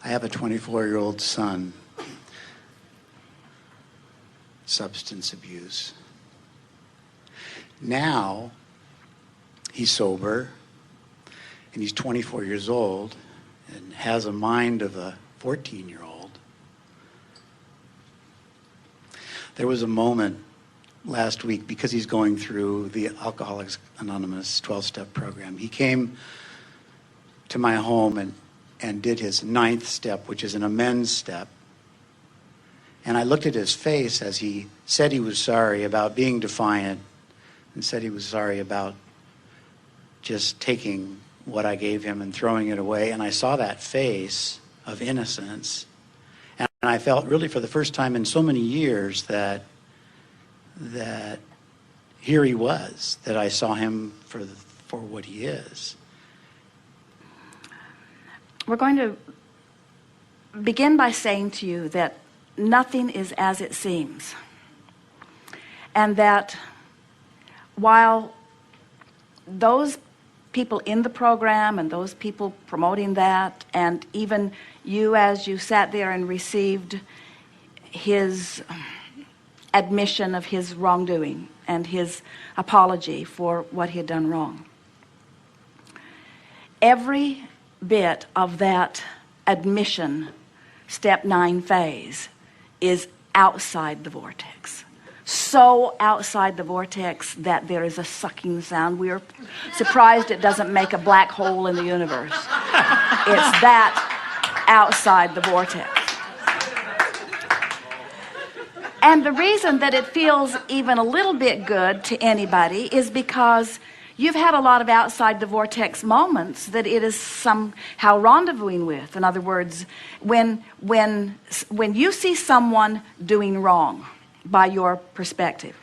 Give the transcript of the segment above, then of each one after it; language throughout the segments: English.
I have a 24-year-old son. Substance abuse. Now, he's sober, and he's 24 years old, and has a mind of a 14-year-old. There was a moment last week, because he's going through the Alcoholics Anonymous 12-step program. He came to my home and did his 9th step, which is an amends step. And I looked at his face as he said he was sorry about being defiant, and said he was sorry about just taking what I gave him and throwing it away. And I saw that face of innocence. And I felt really for the first time in so many years that here he was, that I saw him for what he is. We're going to begin by saying to you that nothing is as it seems. And that while those people in the program and those people promoting that, and even you as you sat there and received his admission of his wrongdoing and his apology for what he had done wrong, every bit of that admission step 9 phase is outside the vortex. So outside the vortex that there is a sucking sound. We are surprised it doesn't make a black hole in the universe. It's that outside the vortex. And the reason that it feels even a little bit good to anybody is because you've had a lot of outside the vortex moments that it is somehow rendezvousing with. In other words, when you see someone doing wrong by your perspective,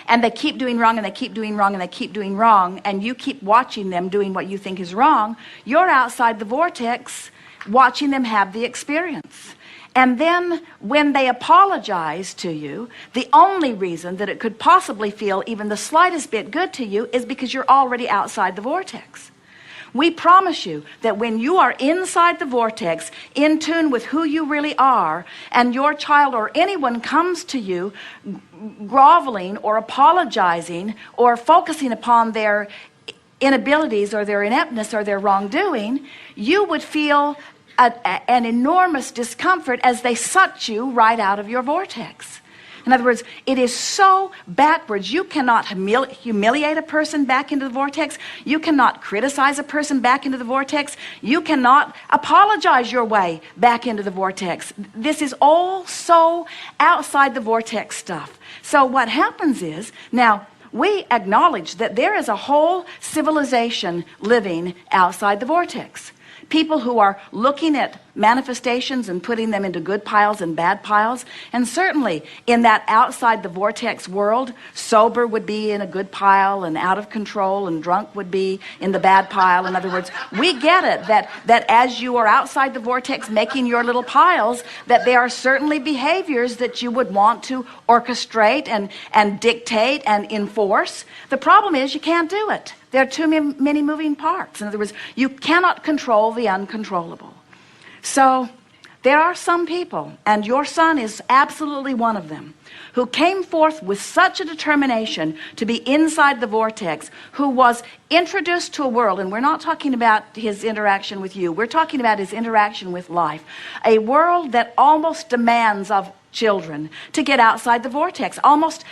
and they keep doing wrong, and they keep doing wrong, and they keep doing wrong, and you keep watching them doing what you think is wrong, you're outside the vortex watching them have the experience. And then when they apologize to you, the only reason that it could possibly feel even the slightest bit good to you is because you're already outside the vortex. We promise you that when you are inside the vortex, in tune with who you really are, and your child or anyone comes to you groveling or apologizing or focusing upon their inabilities or their ineptness or their wrongdoing, you would feel an enormous discomfort as they sucked you right out of your vortex. In other words, it is so backwards. You cannot humiliate a person back into the vortex. You cannot criticize a person back into the vortex. You cannot apologize your way back into the vortex. This is all so outside the vortex stuff. So what happens is, now, we acknowledge that there is a whole civilization living outside the vortex. People who are looking at manifestations and putting them into good piles and bad piles. And certainly in that outside the vortex world, sober would be in a good pile, and out of control and drunk would be in the bad pile. In other words, we get it that as you are outside the vortex making your little piles, that there are certainly behaviors that you would want to orchestrate and dictate and enforce. The problem is you can't do it. There are too many moving parts. In other words, you cannot control the uncontrollable. So there are some people, and your son is absolutely one of them, who came forth with such a determination to be inside the vortex, who was introduced to a world, and we're not talking about his interaction with you, we're talking about his interaction with life, a world that almost demands of children to get outside the vortex. Almost,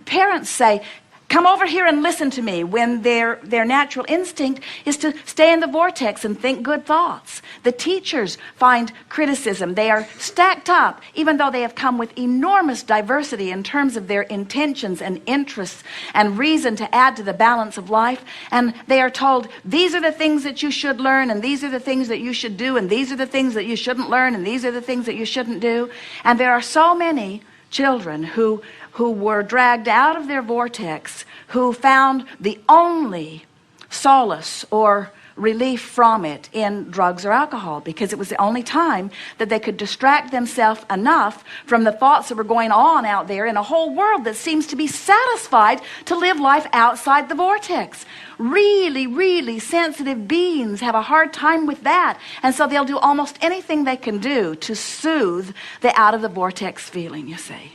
parents say, come over here and listen to me, when their natural instinct is to stay in the vortex and think good thoughts. The teachers find criticism. They are stacked up, even though they have come with enormous diversity in terms of their intentions and interests and reason to add to the balance of life. And they are told, these are the things that you should learn, and these are the things that you should do, and these are the things that you shouldn't learn, and these are the things that you shouldn't do. And there are so many children who were dragged out of their vortex, who found the only solace or relief from it in drugs or alcohol, because it was the only time that they could distract themselves enough from the thoughts that were going on out there in a whole world that seems to be satisfied to live life outside the vortex. Really, really sensitive beings have a hard time with that, and so they'll do almost anything they can do to soothe the out of the vortex feeling, you see.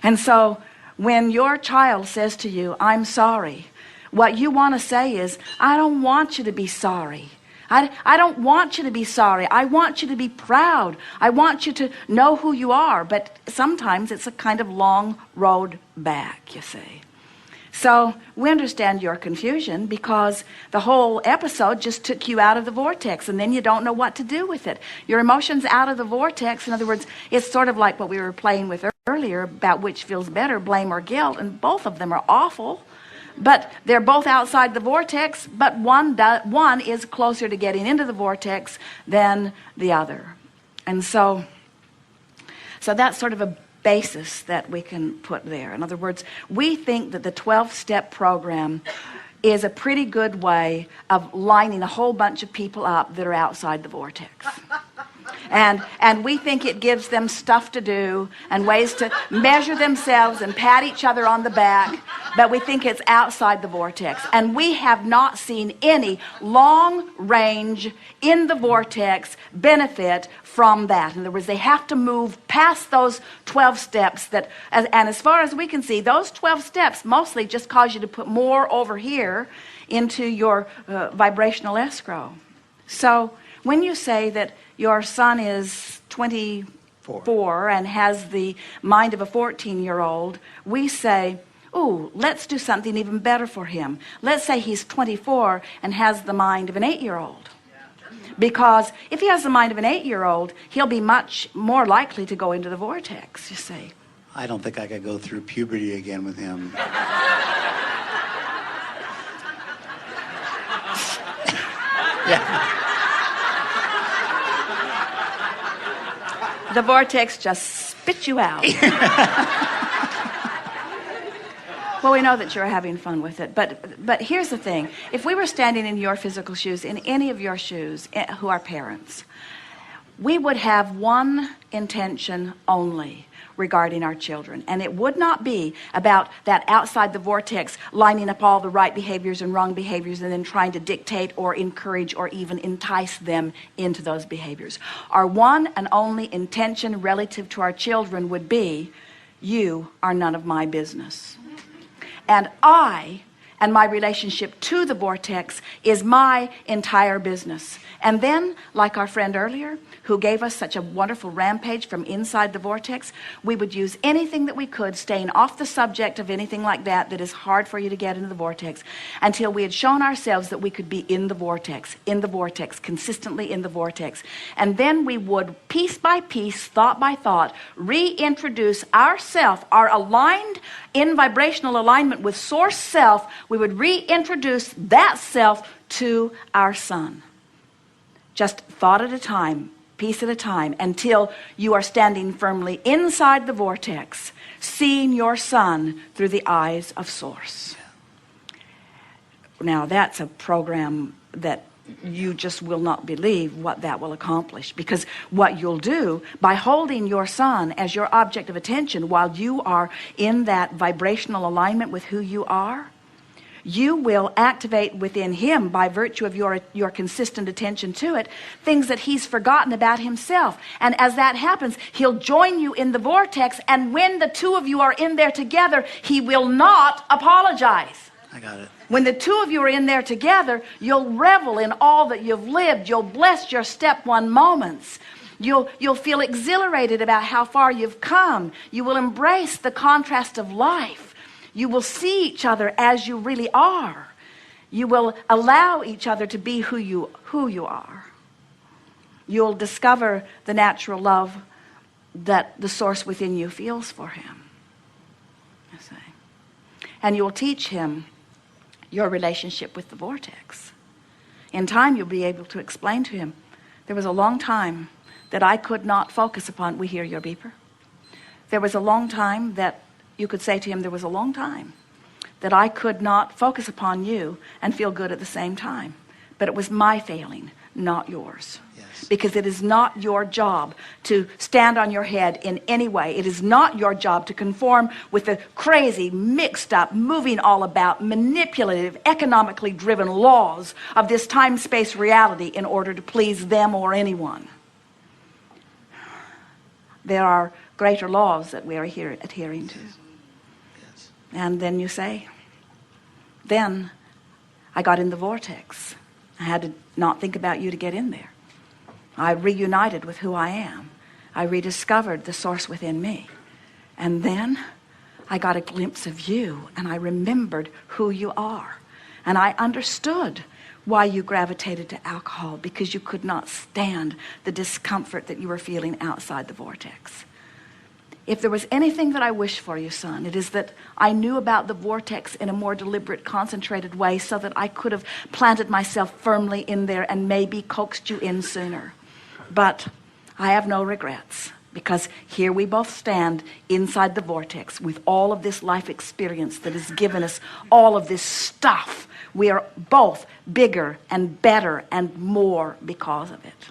And so when your child says to you, I'm sorry, what you want to say is, I don't want you to be sorry. I don't want you to be sorry. I want you to be proud. I want you to know who you are. But sometimes it's a kind of long road back, you see. So we understand your confusion, because the whole episode just took you out of the vortex, and then you don't know what to do with it. Your emotions out of the vortex. In other words, it's sort of like what we were playing with earlier about which feels better, blame or guilt, and both of them are awful. But they're both outside the vortex, but one is closer to getting into the vortex than the other. And so that's sort of a basis that we can put there. In other words, we think that the 12-step program is a pretty good way of lining a whole bunch of people up that are outside the vortex. And we think it gives them stuff to do and ways to measure themselves and pat each other on the back, but we think it's outside the vortex. And we have not seen any long range in the vortex benefit from that. In other words, they have to move past those 12 steps that, and as far as we can see, those 12 steps mostly just cause you to put more over here into your vibrational escrow. So when you say that your son is 24 and has the mind of a 14-year-old, we say, ooh, let's do something even better for him. Let's say he's 24 and has the mind of an 8-year-old. Because if he has the mind of an 8-year-old, he'll be much more likely to go into the vortex, you see. I don't think I could go through puberty again with him. Yeah. The vortex just spits you out. Well, we know that you're having fun with it, but here's the thing. If we were standing in your physical shoes, in any of your shoes, who are parents, we would have one intention only regarding our children, and it would not be about that outside the vortex lining up all the right behaviors and wrong behaviors and then trying to dictate or encourage or even entice them into those behaviors. Our one and only intention relative to our children would be, you are none of my business. And I and my relationship to the vortex is my entire business. And then, like our friend earlier, who gave us such a wonderful rampage from inside the vortex, we would use anything that we could, staying off the subject of anything like that is hard for you to get into the vortex, until we had shown ourselves that we could be in the vortex, consistently in the vortex. And then we would, piece by piece, thought by thought, reintroduce ourself, our aligned, in vibrational alignment with source self, we would reintroduce that self to our son. Just thought at a time, piece at a time, until you are standing firmly inside the vortex, seeing your son through the eyes of source. Now that's a program that you just will not believe what that will accomplish, because what you'll do by holding your son as your object of attention while you are in that vibrational alignment with who you are, you will activate within him, by virtue of your consistent attention to it, things that he's forgotten about himself. And as that happens, he'll join you in the vortex, and when the two of you are in there together, he will not apologize. I got it. When the two of you are in there together, you'll revel in all that you've lived. You'll bless your step one moments. You'll feel exhilarated about how far you've come. You will embrace the contrast of life. You will see each other as you really are. You will allow each other to be who you are. You'll discover the natural love that the source within you feels for him. I say. And you'll teach him your relationship with the vortex. In time, you'll be able to explain to him, there was a long time that I could not focus upon, we hear your beeper. There was a long time that you could say to him, there was a long time that I could not focus upon you and feel good at the same time. But it was my failing, not yours. Yes. Because it is not your job to stand on your head in any way. It is not your job to conform with the crazy, mixed up, moving all about, manipulative, economically driven laws of this time-space reality in order to please them or anyone. There are greater laws that we are here adhering to. Yes. And then you say, then I got in the vortex. I had to not think about you to get in there. I reunited with who I am. I rediscovered the source within me. And then I got a glimpse of you, and I remembered who you are. And I understood why you gravitated to alcohol, because you could not stand the discomfort that you were feeling outside the vortex. If there was anything that I wish for you, son, it is that I knew about the vortex in a more deliberate, concentrated way so that I could have planted myself firmly in there and maybe coaxed you in sooner. But I have no regrets, because here we both stand inside the vortex with all of this life experience that has given us all of this stuff. We are both bigger and better and more because of it.